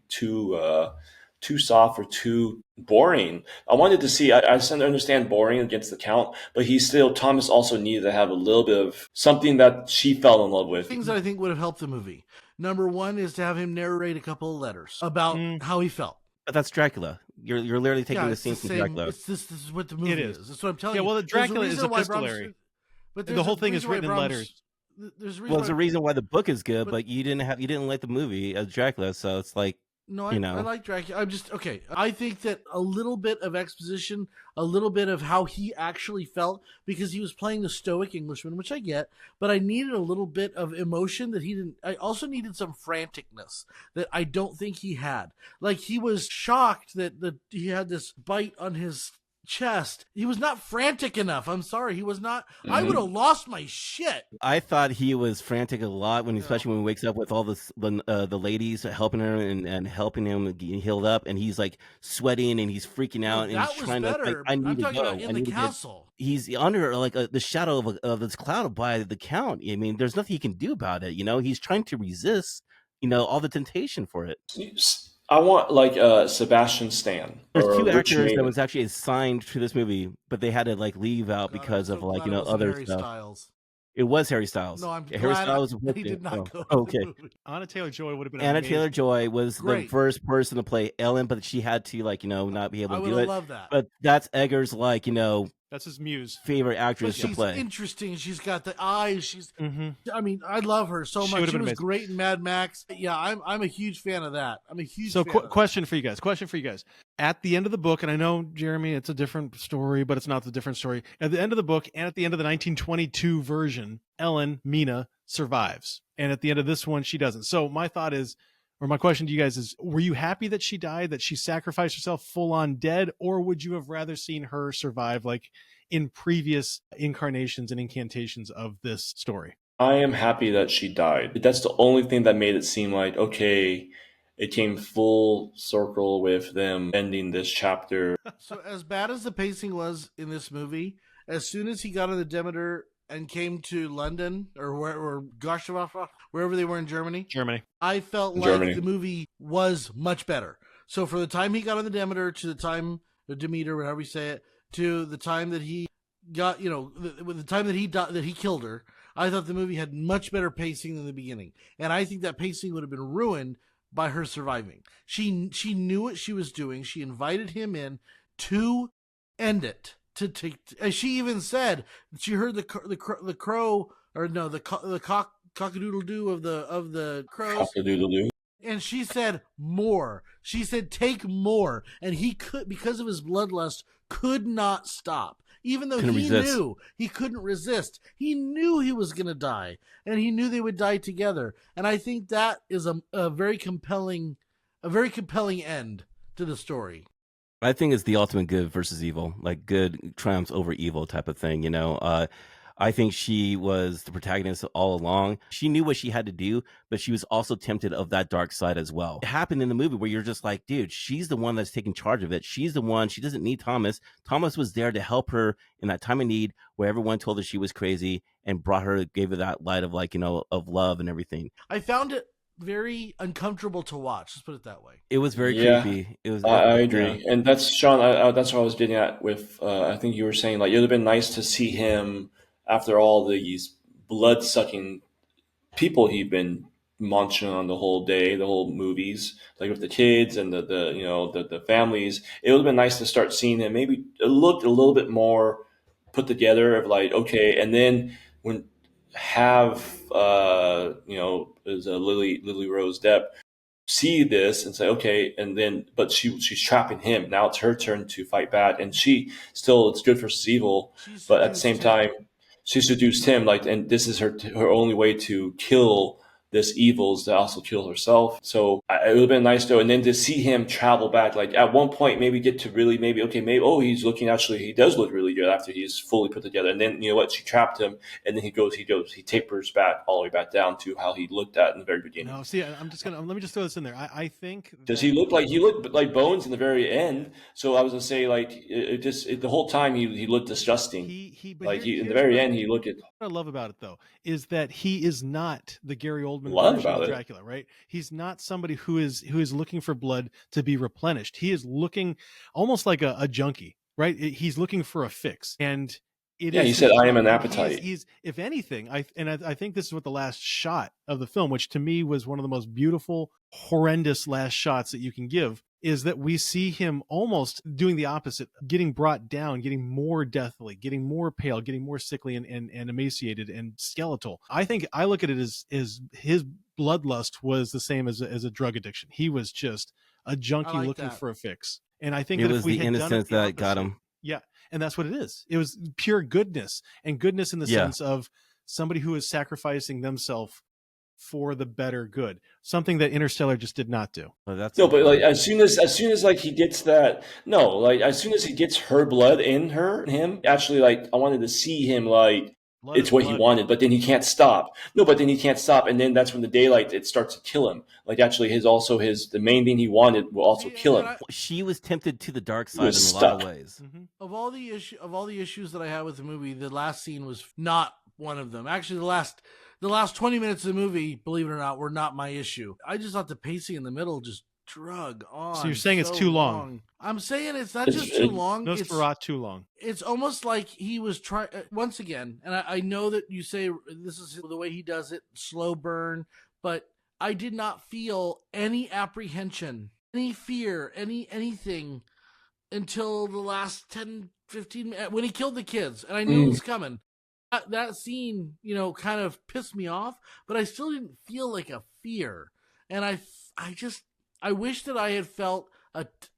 soft or too boring. I wanted to see, I understand boring against the Count, but Thomas also needed to have a little bit of something that she fell in love with. Things that I think would have helped the movie. Number one is to have him narrate a couple of letters about how he felt. But that's Dracula. You're literally taking the scene from Dracula. This is what the movie is. That's what I'm telling you. Yeah, well, Dracula is epistolary. But the whole thing is written in letters. There's a reason why the book is good, but you didn't like the movie as Dracula, so it's like, no, I like Dracula. I'm just, okay. I think that a little bit of exposition, a little bit of how he actually felt, because he was playing the stoic Englishman, which I get, but I needed a little bit of emotion that he didn't. I also needed some franticness that I don't think he had. Like, he was shocked that he had this bite on his chest. He was not frantic enough. I'm sorry. He was not. Mm-hmm. I would have lost my shit. I thought he was frantic a lot especially when he wakes up with all the ladies helping him and helping him get healed up, and he's like sweating and he's freaking out and he's trying to. Like, I need to go. In the castle. He's under the shadow of this cloud by the Count. I mean, there's nothing he can do about it. He's trying to resist. All the temptation for it. I want Sebastian Stan. There's two actors that was actually assigned to this movie, but they had to leave out because of other Harry stuff. Styles. It was Harry Styles. No, I'm Harry Styles glad he did not go. Okay. Anna Taylor-Joy would have been Anna Taylor-Joy was the first person to play Ellen, but she had to not be able to do it. I would love that. But that's Egger's that's his muse, favorite actress to play. She's interesting. She's got the eyes. She's. Mm-hmm. I mean, I love her so much. She was great in Mad Max. Yeah, I'm a huge fan of that. I'm a huge. So, question for you guys. At the end of the book, and I know, Jeremy, it's a different story, but it's not the different story. At the end of the book, and at the end of the 1922 version, Mina survives, and at the end of this one, she doesn't. So my thought is. Or my question to you guys is, were you happy that she died, that she sacrificed herself full on dead, or would you have rather seen her survive like in previous incarnations and incantations of this story? I am happy that she died. That's the only thing that made it seem like, okay, it came full circle with them ending this chapter. So as bad as the pacing was in this movie, as soon as he got on the Demeter and came to London or wherever they were in Germany. I felt like the movie was much better. So for the time he got on the Demeter to the time, the Demeter, whatever you say it, to the time that he got, the time that he died, that he killed her, I thought the movie had much better pacing than the beginning. And I think that pacing would have been ruined by her surviving. She knew what she was doing. She invited him in to end it. As she even said, she heard the crow, or no, the cock-a-doodle-doo of the crows. Cock-a-doodle-doo. And she said more. She said, take more. And he could, because of his bloodlust, could not stop. Even though he knew he couldn't resist. He knew he was going to die. And he knew they would die together. And I think that is a very compelling end to the story. I think it's the ultimate good versus evil, like good triumphs over evil type of thing, you know. I think she was the protagonist all along. She knew what she had to do, but she was also tempted of that dark side as well. It happened in the movie where you're just like, dude, she's the one that's taking charge of it. She's the one. She doesn't need Thomas. Thomas was there to help her in that time of need where everyone told her she was crazy and gave her that light of, like, you know, of love and everything. I found it very uncomfortable to watch. Let's put it that way. It was very creepy. It was. I agree, and that's Sean. That's what I was getting at with. I think you were saying, like, it would have been nice to see him after all these blood-sucking people he'd been munching on the whole day, the whole movies, like with the kids and the families. It would have been nice to start seeing him. Maybe it looked a little bit more put together of like, okay, and then when is a Lily-Rose Depp see this and say, okay, and then, but she's trapping him. Now it's her turn to fight back, and it's good versus evil, but at the same time, she seduced him, like, and this is her only way to kill this evil is to also kill herself. So it would have been nice though, and then to see him travel back, like at one point, maybe get to really he's looking, actually he does look really good after he's fully put together. And then, you know what, she trapped him, and then he tapers back all the way back down to how he looked at in the very beginning. No, see, let me just throw this in there. I think he looked like Bones in the very end. So I was gonna say, like, the whole time he looked disgusting. In the very end he looked at. What I love about it though is that he is not the Gary Oldman version of Dracula, right? He's not somebody who is looking for blood to be replenished. He is looking almost like a junkie, right? He's looking for a fix, and he said, "I am an appetite." He's if anything, I think this is what the last shot of the film, which to me was one of the most beautiful, horrendous last shots that you can give, is that we see him almost doing the opposite, getting brought down, getting more deathly, getting more pale, getting more sickly and emaciated and skeletal. I think I look at it as his bloodlust was the same as a drug addiction. He was just a junkie looking for a fix. And I think it that was if we the had innocence done it that got him. Yeah. And that's what it is. It was pure goodness, and goodness in the sense of somebody who is sacrificing themselves for the better good, something that Interstellar just did not do. But like as soon as like he gets that, as soon as he gets her blood in him, actually, like, I wanted to see him, like, it's what he wanted, but then he can't stop. And then that's when the daylight, it starts to kill him. Like, actually, the main thing he wanted will also kill him. She was tempted to the dark side in a lot of ways. Mm-hmm. Of all the issues that I had with the movie, the last scene was not one of them. Actually, the last 20 minutes of the movie, believe it or not, were not my issue. I just thought the pacing in the middle just drug on. So you're saying it's too long? I'm saying it's not just too long. Nosferatu too long. It's almost like he was trying, once again, and I know that you say this is the way he does it, slow burn, but I did not feel any apprehension, any fear, anything until the last 10, 15 minutes, when he killed the kids, and I knew it was coming. That scene, kind of pissed me off, but I still didn't feel like a fear. And I wish that I had felt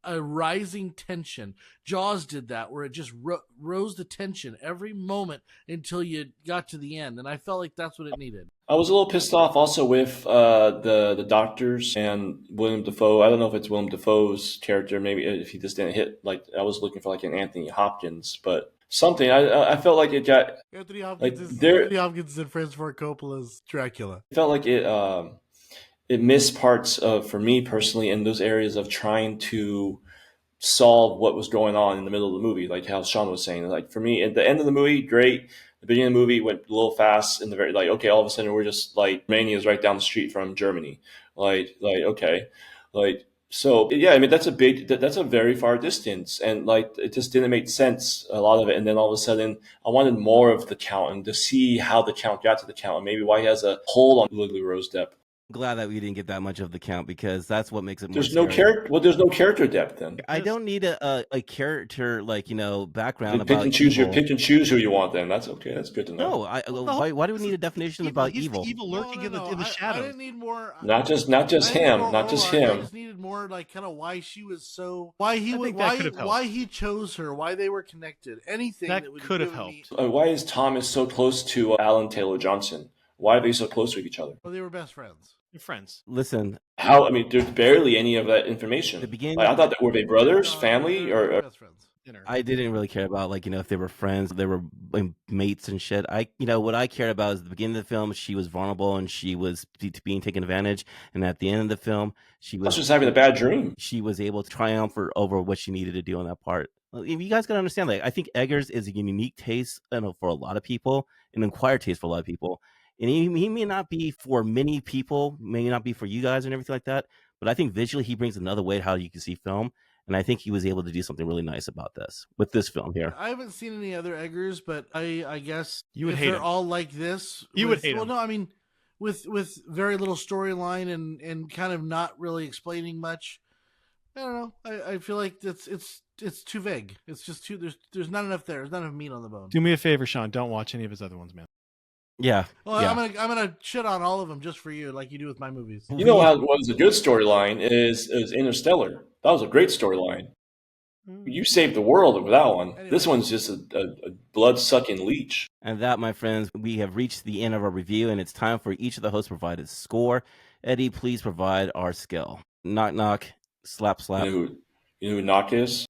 a rising tension. Jaws did that, where it just rose the tension every moment until you got to the end. And I felt like that's what it needed. I was a little pissed off also with the doctors and Willem Dafoe. I don't know if it's Willem Dafoe's character, maybe if he just didn't hit, like, I was looking for like an Anthony Hopkins, but something. I felt like it got Anthony Hopkins is in Francis Ford Coppola's Dracula. It felt like it missed parts of, for me personally, in those areas of trying to solve what was going on in the middle of the movie, like how Sean was saying. Like, for me, at the end of the movie, great. The beginning of the movie went a little fast, and okay, all of a sudden we're just like, Romania is right down the street from Germany. Okay, so yeah, I mean, that's a very far distance, and like, it just didn't make sense, a lot of it. And then all of a sudden, I wanted more of the Count, and to see how the Count got to the Count, and maybe why he has a hold on Lily-Rose Depp. Glad that we didn't get that much of the count because that's what makes it more There's no scary. character. Well, there's no character depth then. I don't need a character like background You pick about and choose. You evil. pick and choose who you want. Then that's okay. That's good to know. No, why do we need a definition about He's evil? the evil lurking in the shadows. I didn't need more. Not just I didn't him. need more Not just Orlok. I him. just needed more like kind of why she was so why he I would think that could have helped. why he chose her, why they were connected. Anything That that would could have given me- helped. Why is Thomas so close to Alan Taylor Johnson? Why are they so close with each other? Well, they were best friends. Your friends. Listen, How? I mean, there's barely any of that information. The beginning- Like, I thought that were they brothers, No, family, they were or best friends. Dinner. I didn't really care about if they were friends, they were mates and shit. What I cared about is the beginning of the film. She was vulnerable and she was being taken advantage. And at the end of the film, she I was was just having a bad dream. she was able to triumph over what she needed to do on that part. You guys gotta understand, I think Eggers is a unique taste, for a lot of people, an acquired taste for a lot of people. And he may not be for many people, may not be for you guys and everything like that. But I think visually he brings another way to how you can see film. And I think he was able to do something really nice about this with this film here. I haven't seen any other Eggers, but I guess You would if hate they're him. all like this. You would hate well, him. no, I mean with very little storyline and kind of not really explaining much. I don't know. I feel like it's too vague. It's just too there's not enough there. There's not enough meat on the bone. Do me a favor, Sean. Don't watch any of his other ones, man. Yeah. Well, yeah. I'm gonna shit on all of them just for you, like you do with my movies. You know what was a good storyline is Interstellar. That was a great storyline. You saved the world with that one. Anyway. This one's just a blood-sucking leech. And that, my friends, we have reached the end of our review, and it's time for each of the hosts to provide a score. Eddie, please provide our scale. Knock, knock, slap, slap. You know who Knock is?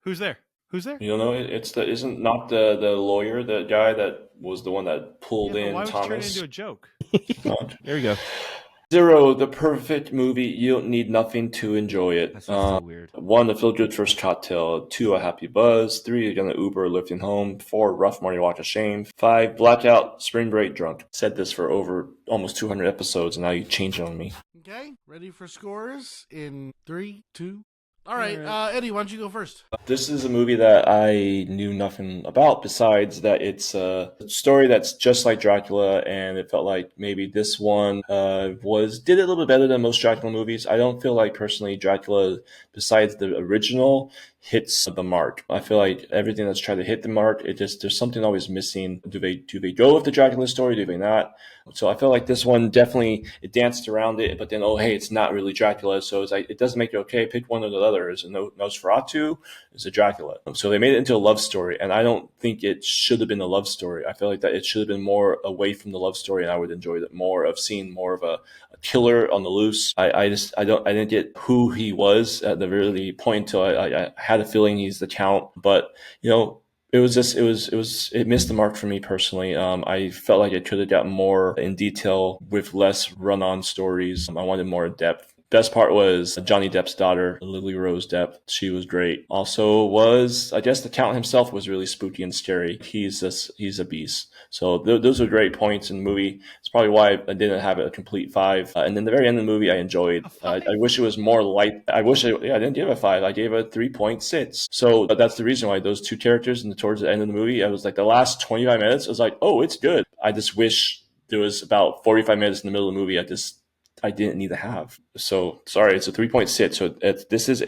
Who's there? Who's there? You don't know? Isn't Knock the lawyer, the guy that was the one that pulled Yeah, but in why would you turn it Thomas? into a joke? Knock. There you go. 0, the perfect movie. You don't need nothing to enjoy it. That sounds so weird. 1, a feel-good first cocktail. 2, a happy buzz. 3, you're gonna Uber or lifting home. 4, rough morning walk of shame. 5, blackout, spring break drunk. Said this for over almost 200 episodes, and now you change it on me. Okay, ready for scores in 3, 2. All right, Eddie, why don't you go first? This is a movie that I knew nothing about besides that it's a story that's just like Dracula, and it felt like maybe this one did it a little bit better than most Dracula movies. I don't feel like personally Dracula, besides the original, hits the mark. I feel like everything that's tried to hit the mark, there's something always missing. Do they go with the Dracula story? Do they not? So I feel like this one definitely it danced around it, but then hey, it's not really Dracula, so it's like it doesn't make it okay. Pick one or the other. Is it Nosferatu? Is it Dracula? So they made it into a love story, and I don't think it should have been a love story. I feel like that it should have been more away from the love story, and I would enjoy that more of seeing more of a killer on the loose. I didn't get who he was at the really point until I had a feeling he's the Count, but it missed the mark for me personally. I felt like it could have got more in detail with less run-on stories. I wanted more depth. Best part was Johnny Depp's daughter, Lily-Rose Depp. She was great. Also I guess the Count himself was really spooky and scary. He's a beast. So those are great points in the movie. It's probably why I didn't have a complete 5. And then the very end of the movie I enjoyed. I wish it was more light. I didn't give it a 5. I gave it a 3.6. So that's the reason why those two characters towards the end of the movie, I was like the last 25 minutes, I was like, oh, it's good. I just wish there was about 45 minutes in the middle of the movie I didn't need to have. So sorry, it's a 3.6. So this is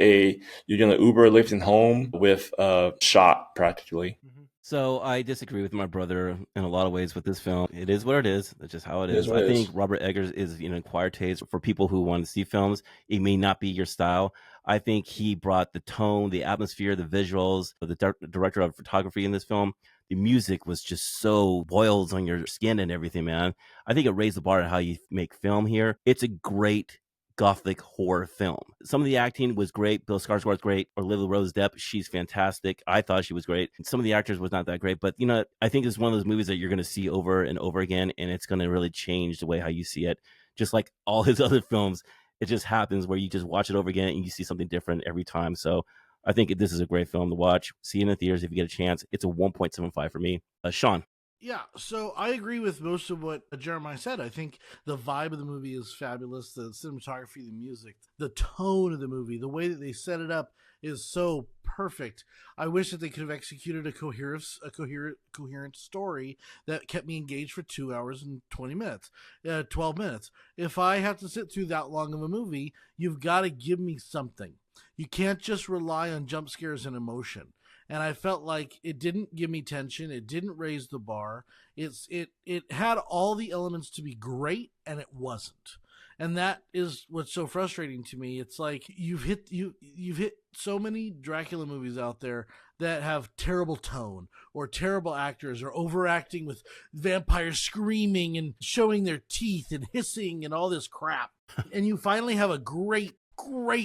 you're gonna Uber lifting home with a shot practically. So I disagree with my brother in a lot of ways with this film. It is what it is. That's just how it is. I think Robert Eggers is an acquired taste for people who want to see films. It may not be your style. I think he brought the tone, the atmosphere, the visuals, the director of photography in this film. The music was just so boils on your skin and everything, man. I think it raised the bar at how you make film here. It's a great gothic horror film. Some of the acting was great. Bill Skarsgård's great. Or Lily-Rose Depp, she's fantastic. I thought she was great. Some of the actors was not that great, but I think it's one of those movies that you're going to see over and over again, and it's going to really change the way how you see it. Just like all his other films, it just happens where you just watch it over again and you see something different every time. So I think this is a great film to watch. See it in the theaters if you get a chance. It's a 1.75 for me. Sean. Yeah, so I agree with most of what Jeremiah said. I think the vibe of the movie is fabulous. The cinematography, the music, the tone of the movie, the way that they set it up is so perfect. I wish that they could have executed a coherent story that kept me engaged for 2 hours and 12 minutes. If I have to sit through that long of a movie, you've got to give me something. You can't just rely on jump scares and emotion. And I felt like it didn't give me tension. It didn't raise the bar. It had all the elements to be great, and it wasn't. And that is what's so frustrating to me. It's like you've hit so many Dracula movies out there that have terrible tone or terrible actors or overacting with vampires screaming and showing their teeth and hissing and all this crap. And you finally have a great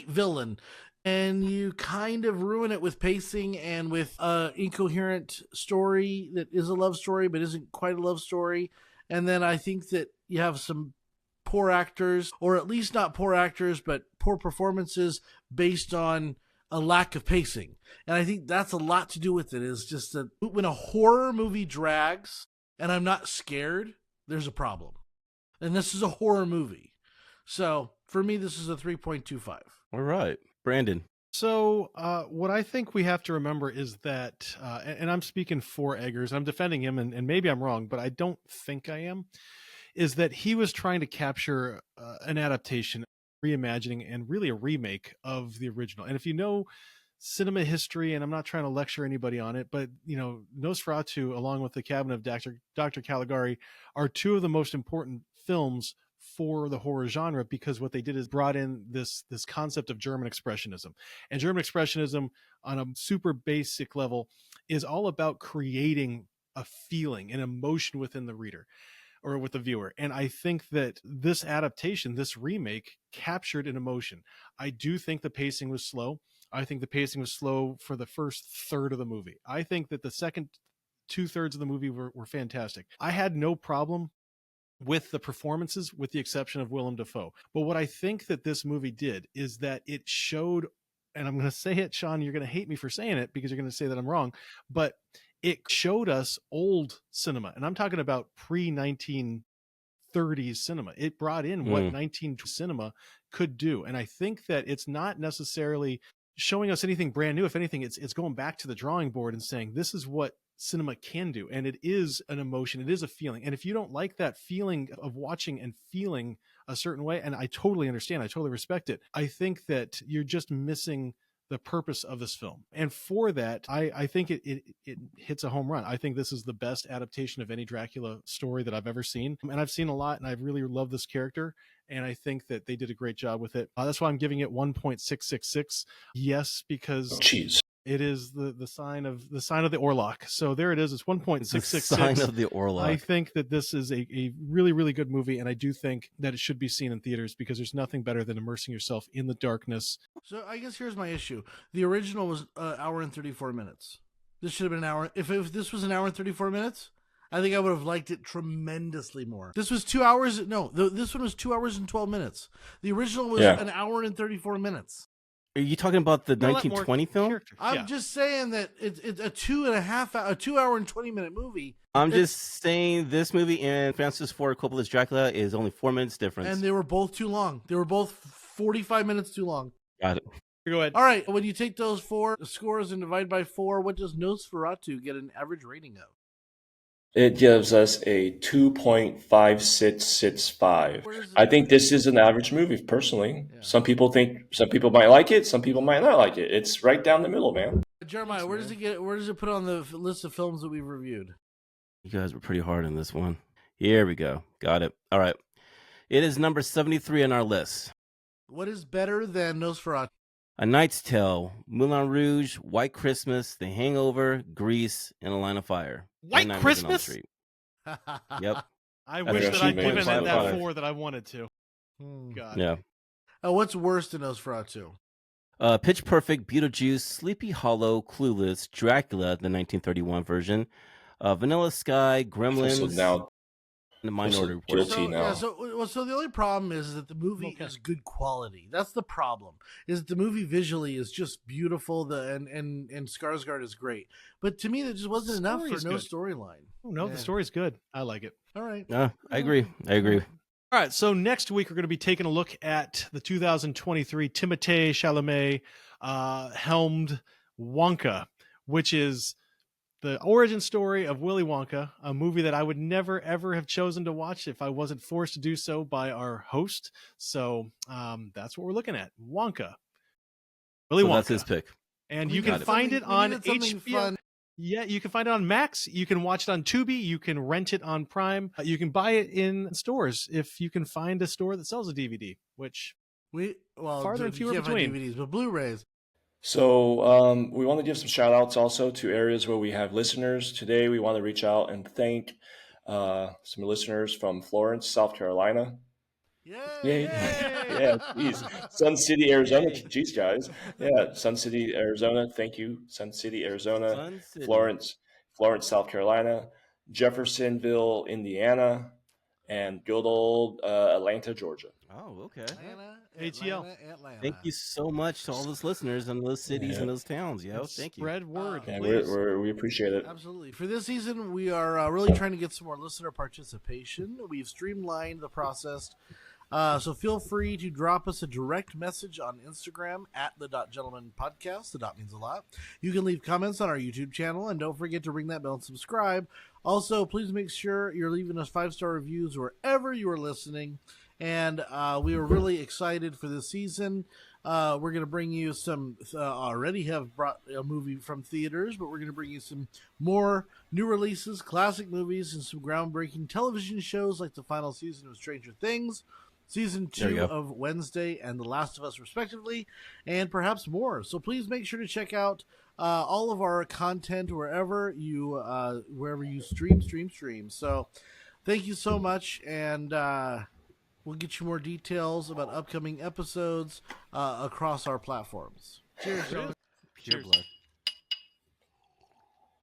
villain, and you kind of ruin it with pacing and with an incoherent story that is a love story but isn't quite a love story. And then I think that you have some poor actors, or at least not poor actors, but poor performances based on a lack of pacing. And I think that's a lot to do with it, is just that when a horror movie drags and I'm not scared, there's a problem. And this is a horror movie. So for me, this is a 3.25. All right. Brandon. So what I think we have to remember is that, and I'm speaking for Eggers, I'm defending him, and maybe I'm wrong, but I don't think I am, is that he was trying to capture an adaptation, reimagining, and really a remake of the original. And if you know cinema history, and I'm not trying to lecture anybody on it, but Nosferatu, along with The Cabinet of Dr. Caligari, are two of the most important films for the horror genre, because what they did is brought in this concept of German expressionism. And German expressionism, on a super basic level, is all about creating a feeling, an emotion within the reader or with the viewer. And I think that this adaptation, this remake, captured an emotion. I do think the pacing was slow. I think the pacing was slow for the first third of the movie. I think that the second 2/3 of the movie were fantastic. I had no problem with the performances, with the exception of Willem Dafoe. But what I think that this movie did is that it showed, and I'm going to say it, Sean, you're going to hate me for saying it because you're going to say that I'm wrong, but it showed us old cinema. And I'm talking about pre-1930s cinema. It brought in what 1920s cinema could do. And I think that it's not necessarily showing us anything brand new. If anything, it's going back to the drawing board and saying, this is what cinema can do. And it is an emotion. It is a feeling. And if you don't like that feeling of watching and feeling a certain way, and I totally understand, I totally respect it, I think that you're just missing the purpose of this film. And for that, I think it hits a home run. I think this is the best adaptation of any Dracula story that I've ever seen. And I've seen a lot, and I really love this character. And I think that they did a great job with it. That's why I'm giving it 1.666. Yes, because it is the sign of the Orlok. So there it is. It's 1.666. The sign of the Orlok. I think that this is a really, really good movie, and I do think that it should be seen in theaters because there's nothing better than immersing yourself in the darkness. So I guess here's my issue. The original was an hour and 34 minutes. This should have been an hour. If this was an hour and 34 minutes, I think I would have liked it tremendously more. This was 2 hours. No, this one was 2 hours and 12 minutes. The original was an hour and 34 minutes. Are you talking about the 1920 film? I'm just saying that it's a 2 hour and 20 minute movie. I'm just saying this movie and Francis Ford Coppola's Dracula is only 4 minutes difference. And they were both too long. They were both 45 minutes too long. Got it. Go ahead. All right. When you take those four scores and divide by 4, what does Nosferatu get an average rating of? It gives us a 2.5665. I think this is an average movie, personally. Yeah. Some people might like it, some people might not like it. It's right down the middle, man. Jeremiah, where does it put on the list of films that we've reviewed? You guys were pretty hard on this one. Here we go. Got it. All right. It is number 73 on our list. What is better than Nosferatu? A Knight's Tale, Moulin Rouge, White Christmas, The Hangover, Grease, and A Line of Fire. White Christmas? Yep. I wish that I'd given it that 4 that I wanted to. God. Yeah. What's worse than Nosferatu? Pitch Perfect, Beetlejuice, Sleepy Hollow, Clueless, Dracula, the 1931 version, Vanilla Sky, Gremlins, So now, the Minority Report. Guilty now. Yeah, so the only problem is that the movie is good quality. That's the problem. Is that the movie visually is just beautiful. And Skarsgård is great. But to me, that just wasn't enough for no storyline. Oh, no, the story's good. I like it. All right. I agree. All right, so next week we're going to be taking a look at the 2023 Timothée Chalamet helmed Wonka, which is the origin story of Willy Wonka, a movie that I would never, ever have chosen to watch if I wasn't forced to do so by our host. So that's what we're looking at. Wonka. Willy Wonka. That's his pick. And you can find it on HBO. Fun. Yeah, you can find it on Max. You can watch it on Tubi. You can rent it on Prime. You can buy it in stores if you can find a store that sells a DVD, which farther and fewer between. DVDs, but Blu-rays. So we want to give some shout outs also to areas where we have listeners. Today we want to reach out and thank some listeners from Florence, South Carolina. Yay! Yeah, geez. Sun City, Arizona. Geez, guys. Yeah, Sun City, Arizona. Thank you, Sun City, Arizona. Sun City. Florence, South Carolina. Jeffersonville, Indiana. And good old Atlanta, Georgia. Oh, okay. ATL. Atlanta. Thank you so much to all those listeners in those cities and those towns. Thank you. Spread word. Yeah, please. we appreciate it. Absolutely. For this season, we are really trying to get some more listener participation. We've streamlined the process. So feel free to drop us a direct message on Instagram at the Gentleman Podcast. The dot means a lot. You can leave comments on our YouTube channel, and don't forget to ring that bell and subscribe. Also, please make sure you're leaving us 5-star reviews wherever you are listening. And we are really excited for this season. We're going to bring you some, already have brought a movie from theaters, but we're going to bring you some more new releases, classic movies, and some groundbreaking television shows like the final season of Stranger Things, Season 2 of Wednesday, and The Last of Us, respectively, and perhaps more. So please make sure to check out all of our content wherever you stream. So thank you so much, and we'll get you more details about upcoming episodes across our platforms. Cheers, Sean. Pure blood.